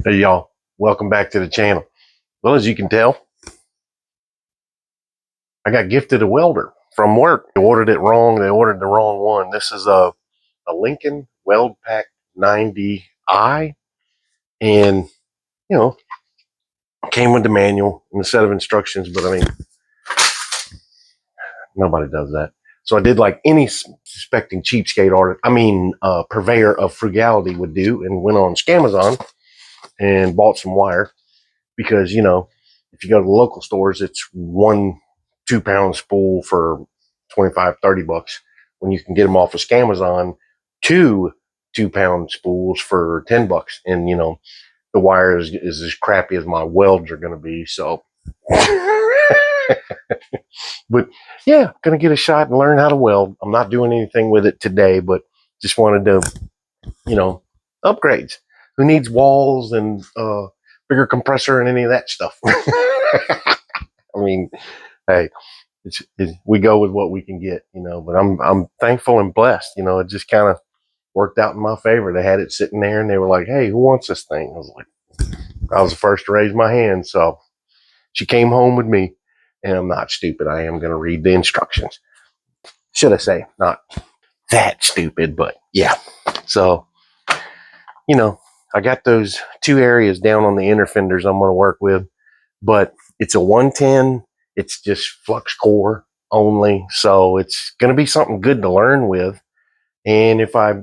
Hey y'all, welcome back to the channel. Well, as you can tell, I got gifted a welder from work. They ordered it wrong. They ordered the wrong one. This is a Lincoln Weld Pack 90i, and you know, came with the manual and a set of instructions. But I mean, nobody does that. So I did like any suspecting cheapskate artist, purveyor of frugality would do, and went on Scamazon and bought some wire because if you go to the local stores, it's 1 2 pound spool for 25 30 bucks when you can get them off of Scamazon, 2 2 pound spools for 10 bucks. And the wire is as crappy as my welds are going to be. So but yeah, gonna get a shot and learn how to weld. I'm not doing anything with it today, but just wanted to upgrades. Who needs walls and bigger compressor and any of that stuff? I mean, hey, we go with what we can get, But I'm thankful and blessed. It just kind of worked out in my favor. They had it sitting there, and they were like, "Hey, who wants this thing?" I was like, I was the first to raise my hand, so she came home with me. And I'm not stupid. I am going to read the instructions. Should I say not that stupid, but yeah. So I got those two areas down on the inner fenders I'm going to work with, but it's a 110. It's just flux core only. So it's going to be something good to learn with. And if I,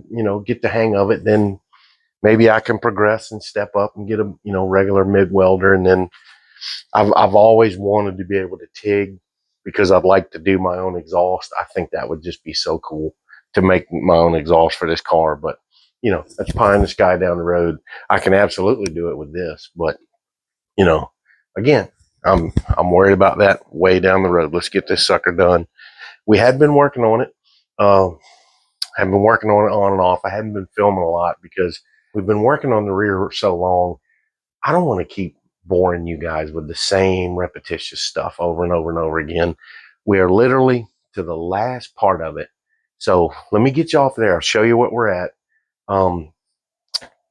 get the hang of it, then maybe I can progress and step up and get a, regular MIG welder. And then I've always wanted to be able to TIG because I'd like to do my own exhaust. I think that would just be so cool to make my own exhaust for this car. But that's pie in the sky down the road. I can absolutely do it with this, but again, I'm worried about that way down the road. Let's get this sucker done. We had been working on it. Have been working on it on and off. I hadn't been filming a lot because we've been working on the rear so long. I don't want to keep boring you guys with the same repetitious stuff over and over and over again. We are literally to the last part of it. So let me get you off there. I'll show you what we're at. Um,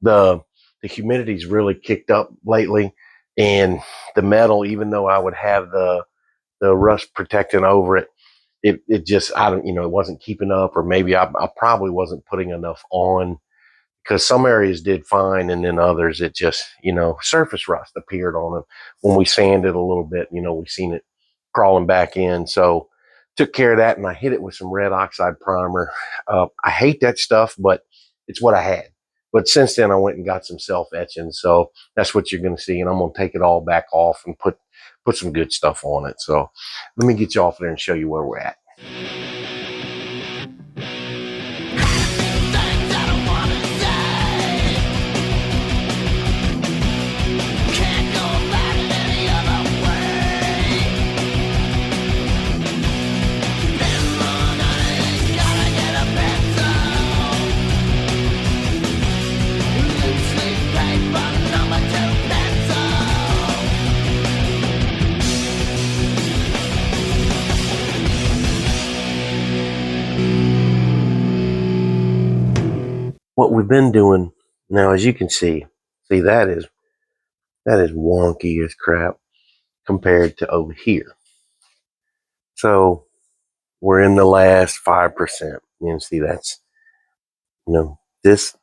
the humidity's really kicked up lately, and the metal, even though I would have the rust protecting over it, it just, I don't, it wasn't keeping up, or maybe I probably wasn't putting enough on, because some areas did fine, and then others, it just, surface rust appeared on them. When we sanded a little bit, we seen it crawling back in. So took care of that, and I hit it with some red oxide primer. I hate that stuff, but it's what I had. But since then, I went and got some self-etching. So that's what you're going to see, and I'm going to take it all back off and put some good stuff on it. So let me get you off there and show you where we're at. What we've been doing now, as you can see that is wonky as crap compared to over here. So we're in the last 5%. You can see that's, this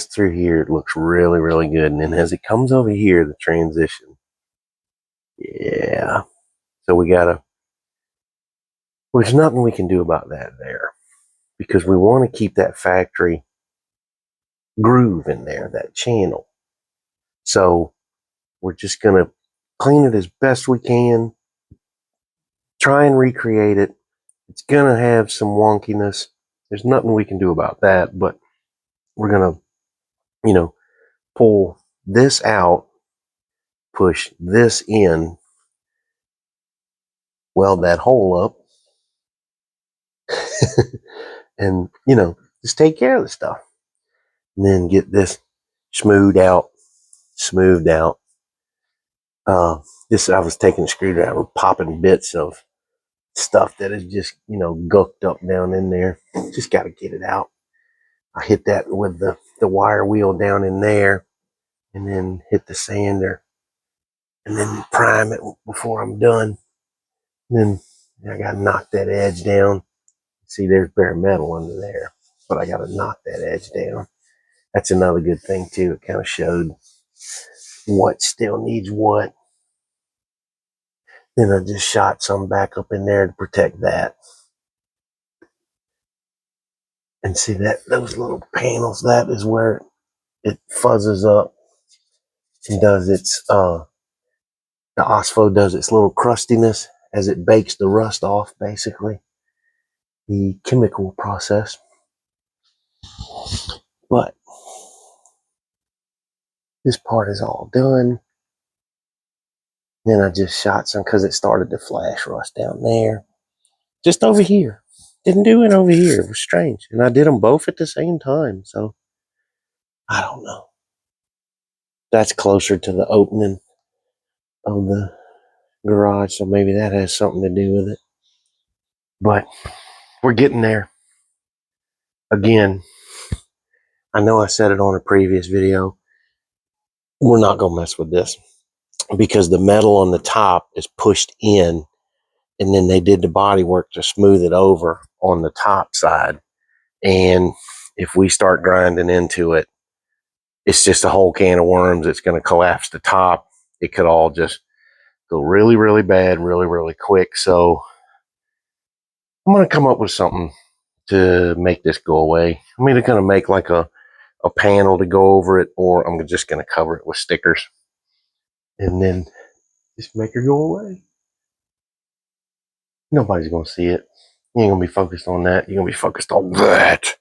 through here, it looks really, really good. And then as it comes over here, the transition, yeah. So there's nothing we can do about that there, because we want to keep that factory groove in there, that channel. So we're just going to clean it as best we can, try and recreate it. It's going to have some wonkiness. There's nothing we can do about that, but we're going to, pull this out, push this in, weld that hole up, and, just take care of the stuff. And then get this smoothed out. This, I was taking a screwdriver, popping bits of stuff that is just, gucked up down in there. Just got to get it out. I hit that with the wire wheel down in there. and then hit the sander and then prime it before I'm done. And then I got to knock that edge down. See, there's bare metal under there, but I got to knock that edge down. That's another good thing too. It kind of showed what still needs what. Then I just shot some back up in there to protect that. And see that those little panels, that is where it fuzzes up and does its the OSFO does its little crustiness as it bakes the rust off, basically. The chemical process. But this part is all done. Then I just shot some because it started to flash rust down there. Just over here. Didn't do it over here. It was strange. And I did them both at the same time. So, I don't know. That's closer to the opening of the garage. So maybe that has something to do with it. But we're getting there. Again, I know I said it on a previous video. We're not going to mess with this because the metal on the top is pushed in, and then they did the body work to smooth it over on the top side. And if we start grinding into it, it's just a whole can of worms. It's going to collapse the top. It could all just go really, really bad, really, really quick. So I'm going to come up with something to make this go away. I'm either going to make like a panel to go over it, or I'm just going to cover it with stickers and then just make her go away. Nobody's going to see it. You ain't going to be focused on that. You're going to be focused on that.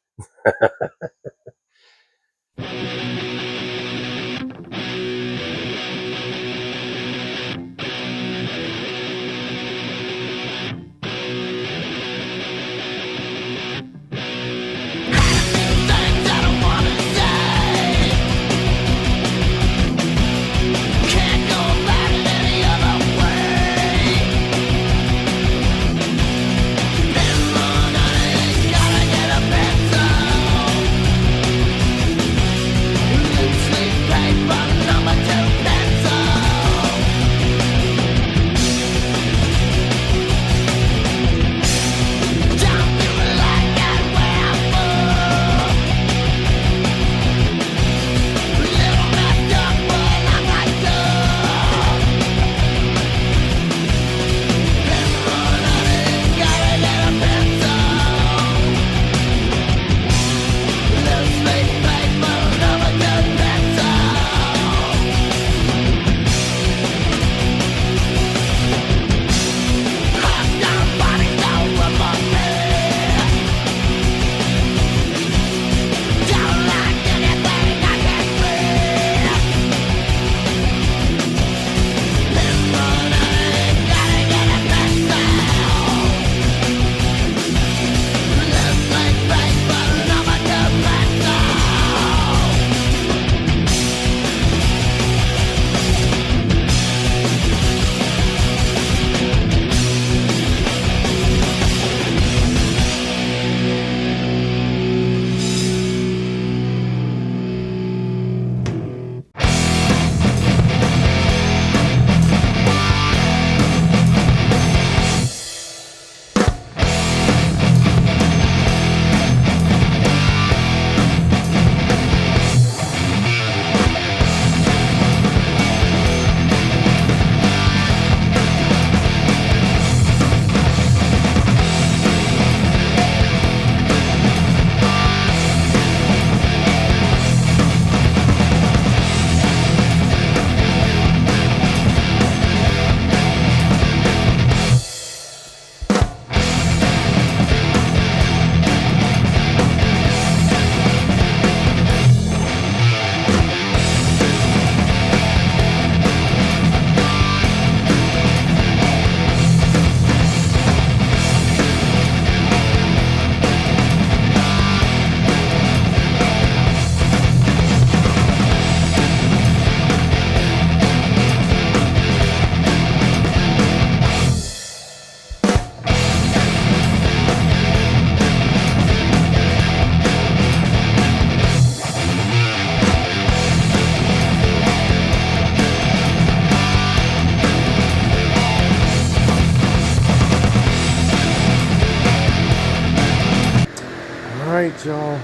y'all,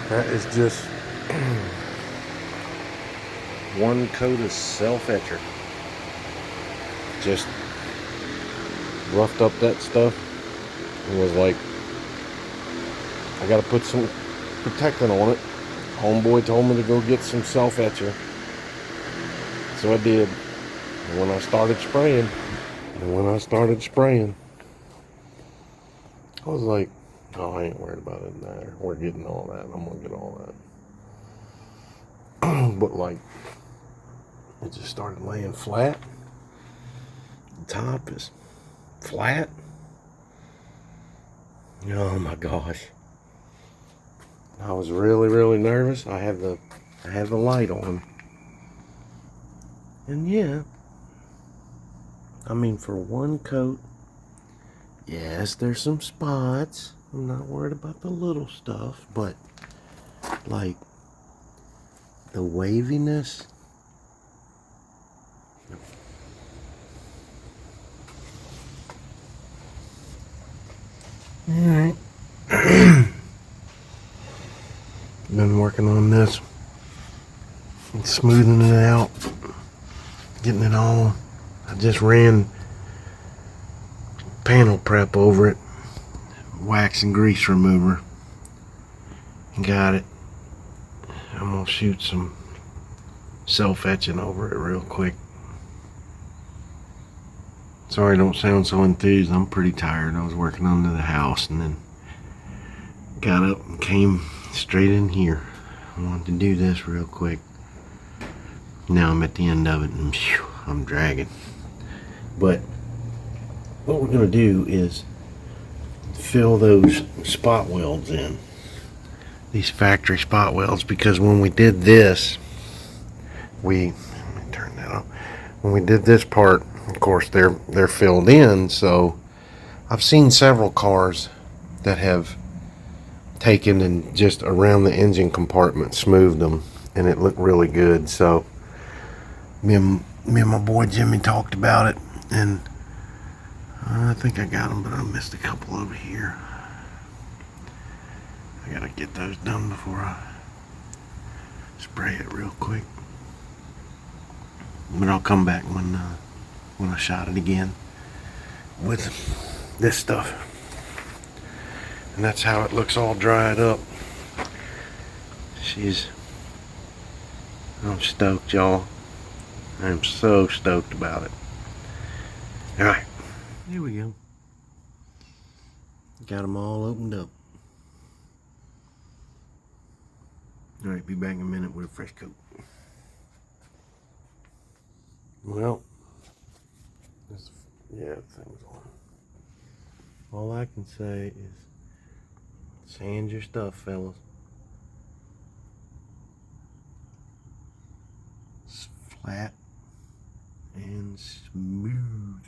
that is just one coat of self-etcher. Just roughed up that stuff and was like, I gotta put some protectant on it. Homeboy told me to go get some self-etcher, so I did. And when I started spraying, I was like, oh, I ain't worried about it there. We're getting all that. I'm gonna get all that. But like, it just started laying flat. The top is flat. Oh my gosh. I was really, really nervous. I had the light on. And yeah, I mean, for one coat, yes, there's some spots. I'm not worried about the little stuff, but like the waviness. Alright. Been working on this. Smoothing it out. Getting it all. I just ran panel prep over it. Wax and grease remover. Got it. I'm gonna shoot some self-etching over it real quick. Sorry I don't sound so enthused. I'm pretty tired. I was working under the house and then got up and came straight in here. I wanted to do this real quick. Now I'm at the end of it and phew, I'm dragging. But what we're gonna do is fill those spot welds in. These factory spot welds, because when we did this, let me turn that off. When we did this part, of course they're filled in, so I've seen several cars that have taken and just around the engine compartment smoothed them, and it looked really good. So me and my boy Jimmy talked about it, and I think I got them, but I missed a couple over here. I gotta get those done before I spray it real quick. But I'll come back when I shot it again with this stuff. And that's how it looks all dried up. I'm stoked, y'all. I'm so stoked about it. Alright, here we go. Got them all opened up. Alright, be back in a minute with a fresh coat. Well, yeah, the thing's on. All I can say is sand your stuff, fellas. It's flat and smooth.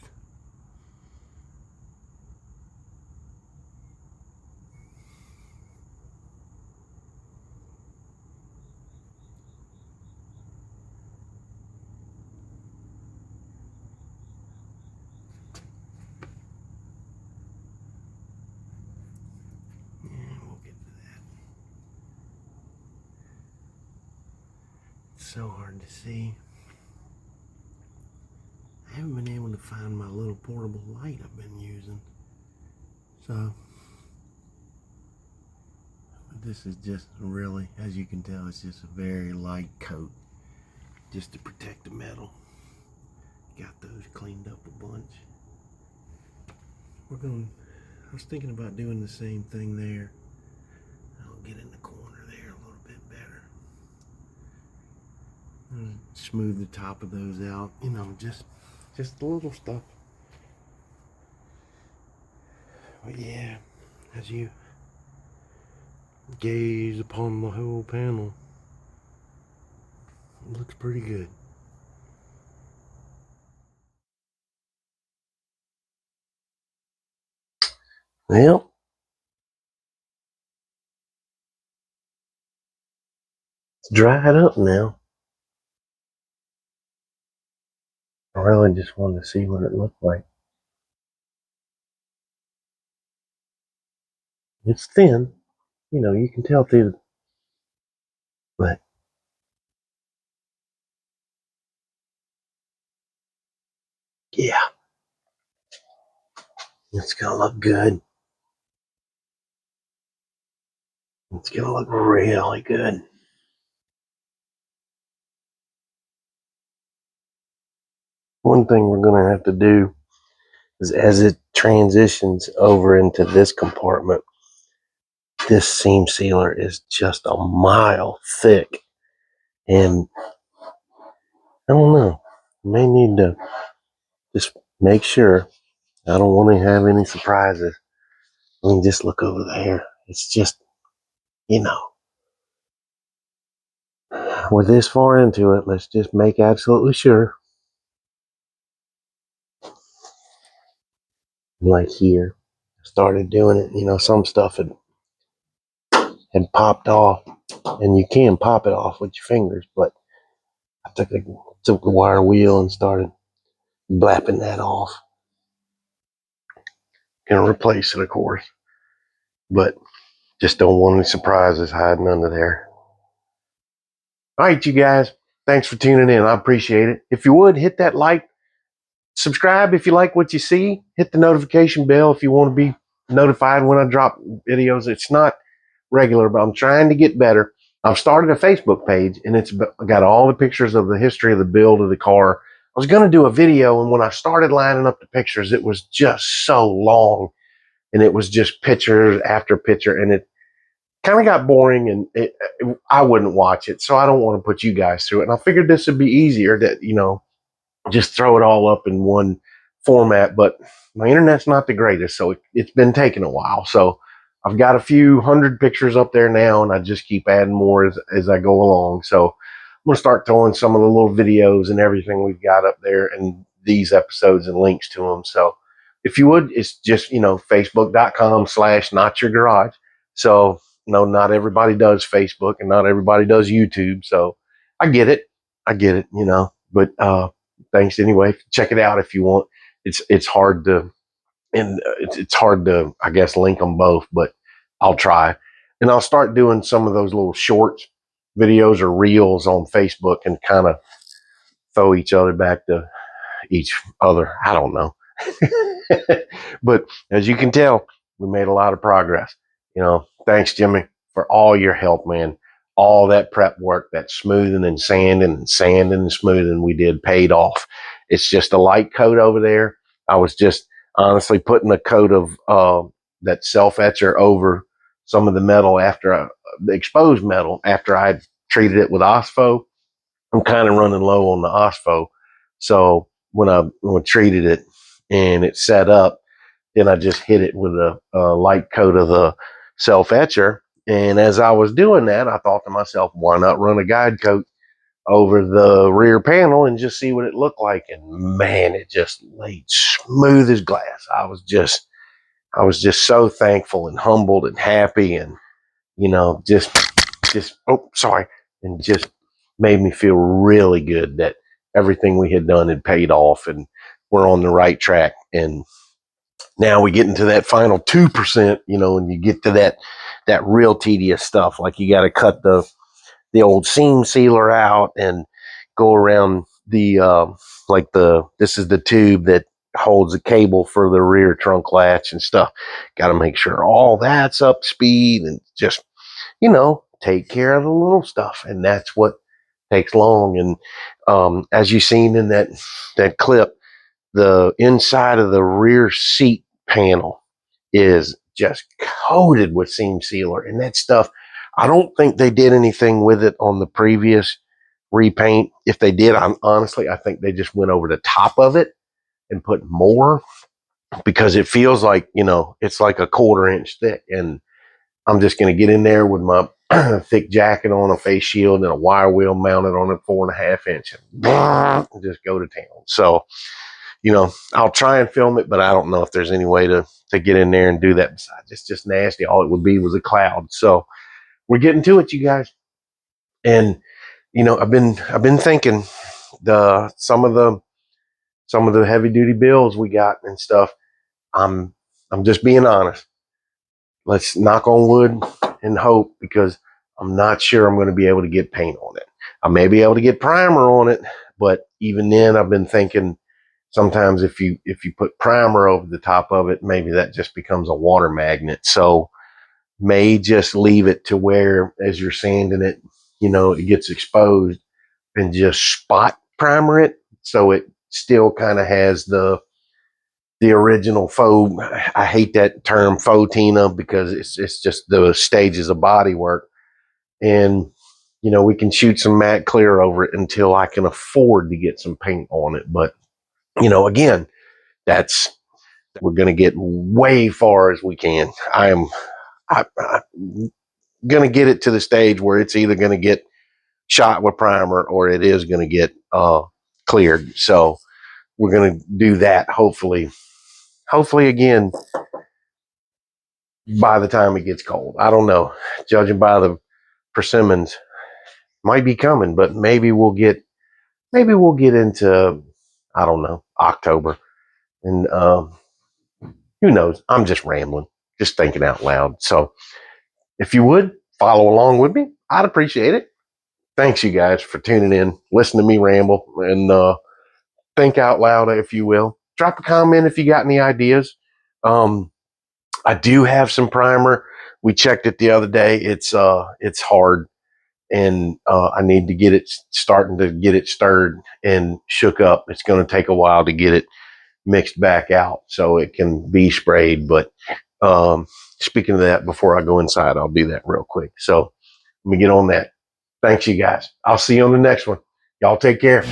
So hard to see. I haven't been able to find my little portable light I've been using. So, this is just really, as you can tell, it's just a very light coat just to protect the metal. Got those cleaned up a bunch. I was thinking about doing the same thing there. I'll get in the corner there a little bit better. Smooth the top of those out, you know, just the little stuff. But yeah, as you gaze upon the whole panel, it looks pretty good. Well, it's dried up now. I really just wanted to see what it looked like. It's thin. You know, you can tell through, but yeah, it's gonna look good. It's gonna look really good. One thing we're gonna have to do is, as it transitions over into this compartment, this seam sealer is just a mile thick, and I don't know, may need to just make sure. I don't want to have any surprises. I mean, just look over there. It's just, you know, we're this far into it. Let's just make absolutely sure. Like here, I started doing it. You know, some stuff had popped off, and you can pop it off with your fingers, but I took the wire wheel and started blapping that off. Gonna replace it, of course, but just don't want any surprises hiding under there. All right, you guys, thanks for tuning in. I appreciate it. If you would, hit that like, subscribe if you like what you see, hit the notification bell if you want to be notified when I drop videos. It's not regular, but I'm trying to get better. I've started a Facebook page, and it's got all the pictures of the history of the build of the car. I was going to do a video, and when I started lining up the pictures, it was just so long, and it was just picture after picture, and it kind of got boring, and I wouldn't watch it, so I don't want to put you guys through it. And I figured this would be easier, that, you know, just throw it all up in one format. But my internet's not the greatest, so it's been taking a while. So I've got a few hundred pictures up there now, and I just keep adding more as I go along. So I'm going to start throwing some of the little videos and everything we've got up there, and these episodes and links to them. So if you would, it's just, you know, facebook.com/notyourgarage. So, no, not everybody does Facebook, and not everybody does YouTube. So I get it. You know, but, thanks anyway. Check it out if you want. It's hard to, and it's hard to, I guess, link them both, but I'll try. And I'll start doing some of those little short videos or reels on Facebook, and kind of throw each other back to each other. I don't know. But as you can tell, we made a lot of progress. You know, thanks, Jimmy, for all your help, man. All that prep work, that smoothing and sanding and smoothing we did, paid off. It's just a light coat over there. I was just honestly putting a coat of that self etcher over some of the metal the exposed metal, after I treated it with Ospo. I'm kind of running low on the Ospo. So when I treated it and it set up, then I just hit it with a light coat of the self etcher. And as I was doing that, I thought to myself, why not run a guide coat over the rear panel and just see what it looked like? And man, it just laid smooth as glass. I was just so thankful and humbled and happy, and, you know, oh, sorry, and just made me feel really good that everything we had done had paid off, and we're on the right track. And now we get into that final 2%, you know, and you get to that real tedious stuff. Like, you got to cut the old seam sealer out and go around the this is the tube that holds the cable for the rear trunk latch and stuff. Got to make sure all that's up to speed, and just, you know, take care of the little stuff. And that's what takes long. And as you seen in that clip, the inside of the rear seat panel is just coated with seam sealer, and that stuff, I don't think they did anything with it on the previous repaint. If they did, I think they just went over the top of it and put more, because it feels like, you know, it's like a 1/4 inch thick. And I'm just going to get in there with my thick jacket on, a face shield, and a wire wheel mounted on it 4.5 inch, and just go to town. So, you know, I'll try and film it, but I don't know if there's any way to get in there and do that. Besides, it's just nasty. All it would be was a cloud. So we're getting to it, you guys. And, you know, I've been thinking, some of the heavy duty bills we got and stuff. I'm just being honest. let's knock on wood and hope, because I'm not sure I'm going to be able to get paint on it. I may be able to get primer on it, but even then I've been thinking sometimes if you put primer over the top of it, maybe that just becomes a water magnet. So may just leave it to where as you're sanding it, it gets exposed, and just spot primer it so it still kind of has the original faux. I hate that term faux tina, because it's just the stages of body work. And we can shoot some matte clear over it until I can afford to get some paint on it. But again, that's we're going to get way far as we can. I'm going to get it to the stage where it's either going to get shot with primer or it is going to get cleared. So we're going to do that, hopefully again, by the time it gets cold. I don't know. Judging by the persimmons, might be coming, but maybe we'll get into, I don't know, October. And who knows? I'm just rambling, just thinking out loud. So if you would follow along with me, I'd appreciate it. Thanks, you guys, for tuning in, listen to me ramble, and think out loud, if you will. Drop a comment if you got any ideas. I do have some primer. We checked it the other day. It's hard, and I need to get it stirred and shook up. It's going to take a while to get it mixed back out so it can be sprayed. But speaking of that, before I go inside, I'll do that real quick. So let me get on that. Thanks, you guys. I'll see you on the next one. Y'all take care.